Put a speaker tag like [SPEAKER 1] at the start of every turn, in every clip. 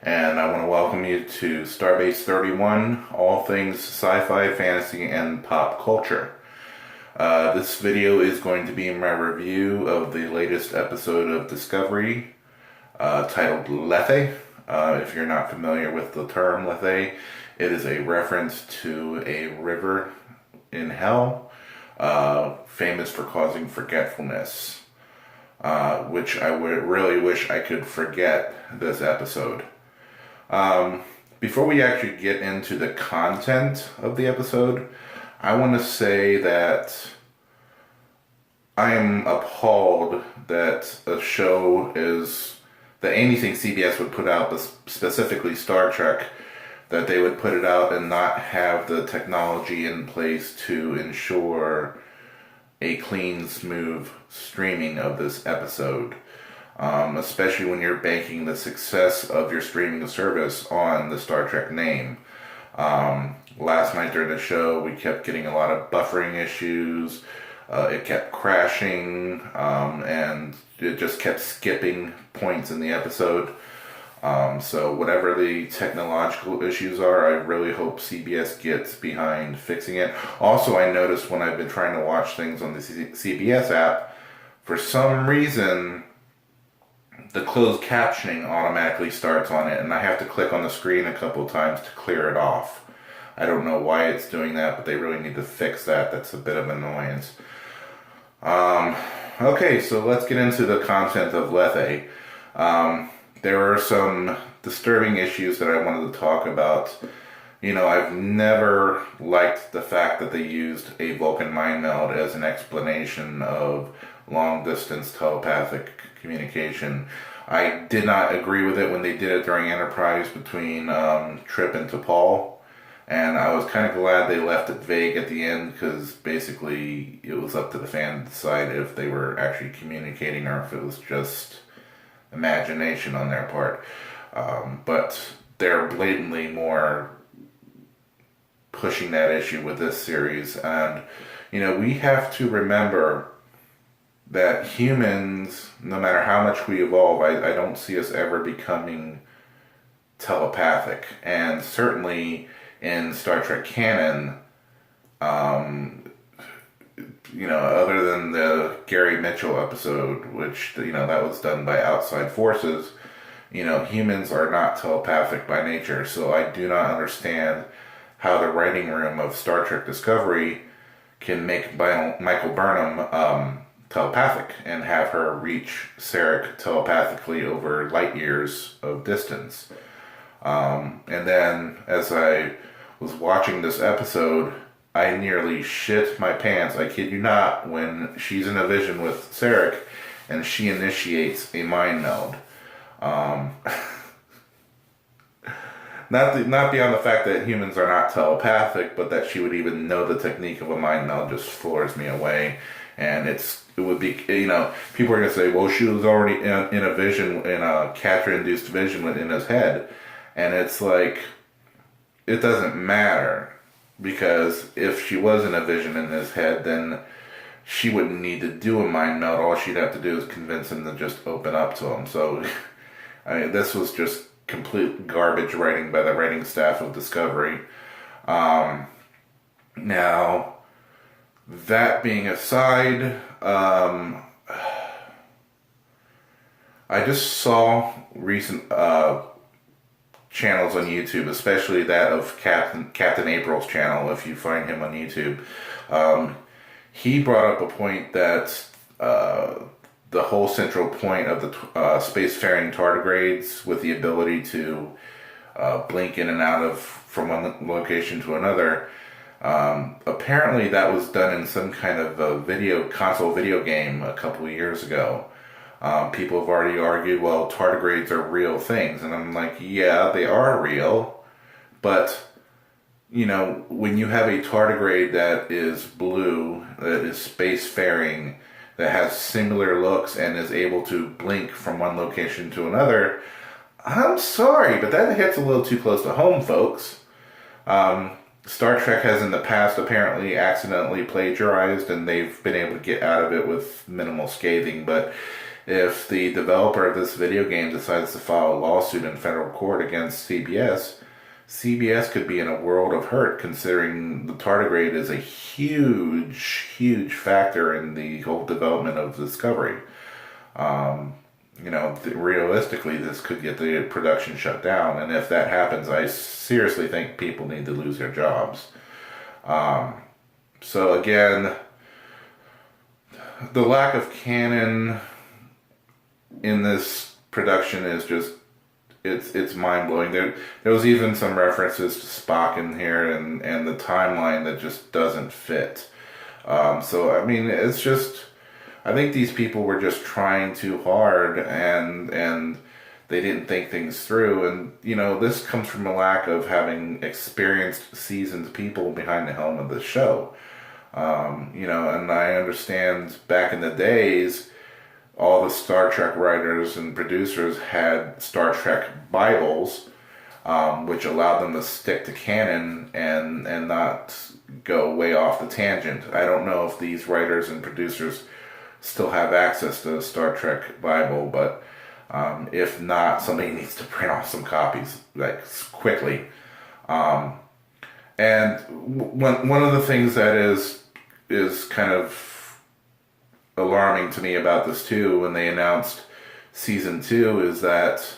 [SPEAKER 1] and I want to welcome you to Starbase 31, all things sci-fi, fantasy, and pop culture. This video is going to be my review of the latest episode of Discovery, titled Lethe. If you're not familiar with the term Lethe, it is a reference to a river in hell, famous for causing forgetfulness, which I would really wish I could forget this episode. Before we actually get into the content of the episode, I want to say that I am appalled that a show is that anything CBS would put out, specifically Star Trek, that they would put it out and not have the technology in place to ensure a clean, smooth streaming of this episode. Especially when you're banking the success of your streaming service on the Star Trek name. Last night during the show, we kept getting a lot of buffering issues. It kept crashing, and it just kept skipping points in the episode. So whatever the technological issues are, I really hope CBS gets behind fixing it. Also, I noticed when I've been trying to watch things on the CBS app, for some reason, the closed captioning automatically starts on it, and I have to click on the screen a couple times to clear it off. I don't know why it's doing that, but they really need to fix that. That's a bit of an annoyance. Okay, so let's get into the content of Lethe. There are some disturbing issues that I wanted to talk about. You know, I've never liked the fact that they used a Vulcan mind meld as an explanation of long-distance telepathic communication. I did not agree with it when they did it during Enterprise between Trip and T'Pol, and I was kind of glad they left it vague at the end, because basically it was up to the fan to decide if they were actually communicating or if it was just imagination on their part. But they're blatantly more pushing that issue with this series, and you know, we have to remember that humans, no matter how much we evolve, I don't see us ever becoming telepathic. And certainly in Star Trek canon, you know, other than the Gary Mitchell episode, which, you know, that was done by outside forces, you know, humans are not telepathic by nature. So I do not understand how the writing room of Star Trek Discovery can make Michael Burnham telepathic and have her reach Sarek telepathically over light years of distance. And then as I was watching this episode, I nearly shit my pants, I kid you not, when she's in a vision with Sarek and she initiates a mind meld. Not beyond the fact that humans are not telepathic, but that she would even know the technique of a mind meld just floors me away. And it would be, you know, people are going to say, well, she was already in a vision, in a Katra-induced vision within his head. And it's like, it doesn't matter, because if she was in a vision in his head, then she wouldn't need to do a mind meld. All she'd have to do is convince him to just open up to him. So, I mean, this was just complete garbage writing by the writing staff of Discovery. Now, that being aside, I just saw recent channels on YouTube, especially that of Captain April's channel, if you find him on YouTube. He brought up a point that the whole central point of the spacefaring tardigrades, with the ability to blink in and out of from one location to another, apparently that was done in some kind of a console video game a couple of years ago. People have already argued, well, tardigrades are real things, and I'm like, yeah, they are real, but you know, when you have a tardigrade that is blue, that is spacefaring, that has similar looks and is able to blink from one location to another, I'm sorry, but that hits a little too close to home, folks. Star Trek has in the past apparently accidentally plagiarized, and they've been able to get out of it with minimal scathing, but if the developer of this video game decides to file a lawsuit in federal court against CBS, CBS could be in a world of hurt, considering the tardigrade is a huge factor in the whole development of Discovery. Realistically, this could get the production shut down, and if that happens, I seriously think people need to lose their jobs. So again, the lack of canon in this production is just, it's mind-blowing. There was even some references to Spock in here, and the timeline that just doesn't fit. So I mean, it's just, I think these people were just trying too hard, and they didn't think things through. And this comes from a lack of having experienced, seasoned people behind the helm of the show. And I understand back in the days, all the Star Trek writers and producers had Star Trek Bibles, which allowed them to stick to canon and not go way off the tangent. I don't know if these writers and producers still have access to the Star Trek Bible, but if not, somebody needs to print off some copies, like, quickly. And one of the things that is kind of alarming to me about this too, when they announced season 2, is that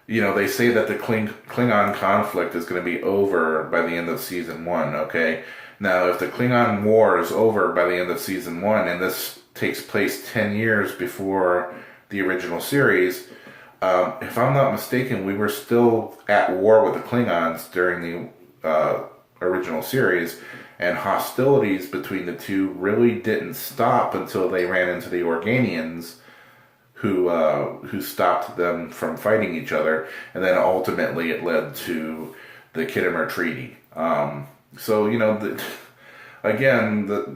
[SPEAKER 1] they say that the Klingon conflict is going to be over by the end of season 1. Okay, now if the Klingon war is over by the end of season 1, and this takes place 10 years before the original series, if I'm not mistaken, we were still at war with the Klingons during the original series, and hostilities between the two really didn't stop until they ran into the Organians, who stopped them from fighting each other, and then ultimately it led to the Khitomer Treaty.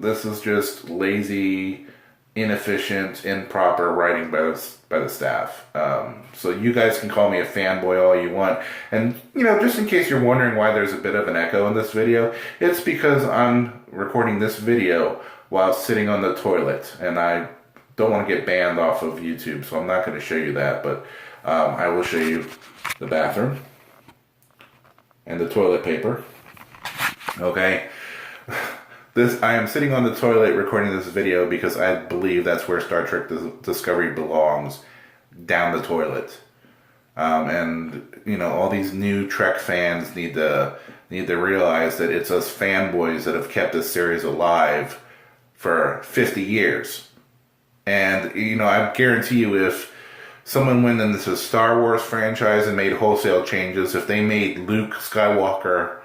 [SPEAKER 1] This is just lazy, inefficient, improper writing by the staff. So you guys can call me a fanboy all you want. And, just in case you're wondering why there's a bit of an echo in this video, it's because I'm recording this video while sitting on the toilet, and I don't want to get banned off of YouTube, so I'm not going to show you that, but I will show you the bathroom and the toilet paper. Okay. I am sitting on the toilet recording this video because I believe that's where Star Trek Discovery belongs, down the toilet. All these new Trek fans need to realize that it's us fanboys that have kept this series alive for 50 years. And, I guarantee you, if someone went into the Star Wars franchise and made wholesale changes, if they made Luke Skywalker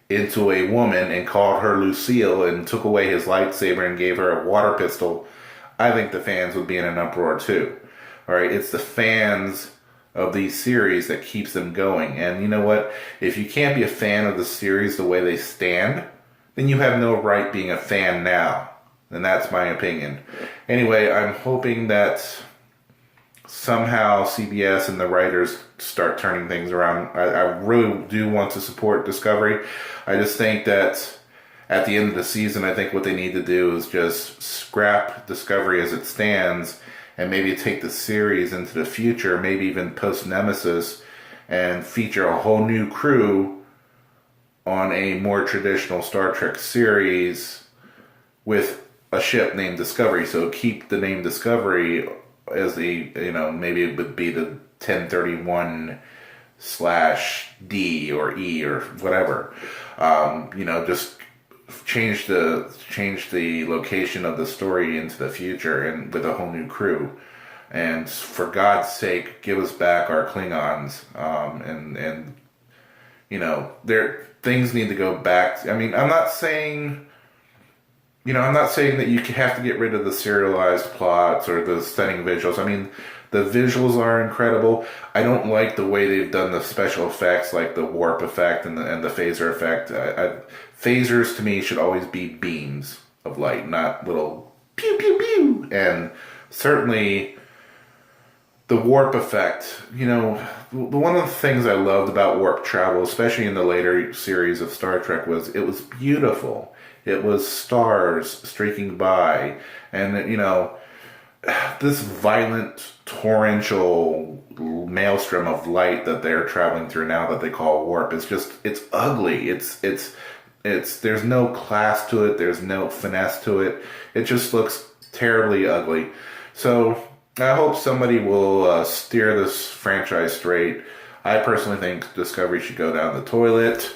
[SPEAKER 1] into a woman and called her Lucille and took away his lightsaber and gave her a water pistol, I think the fans would be in an uproar too. Alright, it's the fans of these series that keeps them going. And you know what? If you can't be a fan of the series the way they stand, then you have no right being a fan now. And that's my opinion. Anyway, I'm hoping that somehow CBS and the writers start turning things around. I really do want to support Discovery. I just think that at the end of the season, I think what they need to do is just scrap Discovery as it stands, and maybe take the series into the future, maybe even post-Nemesis, and feature a whole new crew on a more traditional Star Trek series with a ship named Discovery. So keep the name Discovery as maybe it would be the 1031/D or E or whatever. Just change the location of the story into the future, and with a whole new crew. And for God's sake, give us back our Klingons. Things need to go back. I mean, I'm not saying that you have to get rid of the serialized plots or the stunning visuals. I mean, the visuals are incredible. I don't like the way they've done the special effects, like the warp effect and the phaser effect. Phasers to me should always be beams of light, not little pew pew pew. And certainly the warp effect. One of the things I loved about warp travel, especially in the later series of Star Trek, was it was beautiful. It was stars streaking by, and this violent torrential maelstrom of light that they're traveling through now that they call warp is just, it's ugly. It's there's no class to it, there's no finesse to it. It just looks terribly ugly. So I hope somebody will steer this franchise straight. I personally think Discovery should go down the toilet.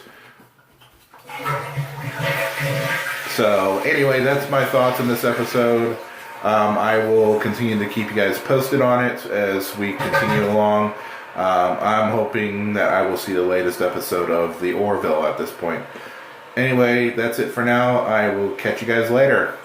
[SPEAKER 1] So anyway, that's my thoughts on this episode. I will continue to keep you guys posted on it as we continue along. I'm hoping that I will see the latest episode of the Orville at this point. Anyway, that's it for now. I will catch you guys later.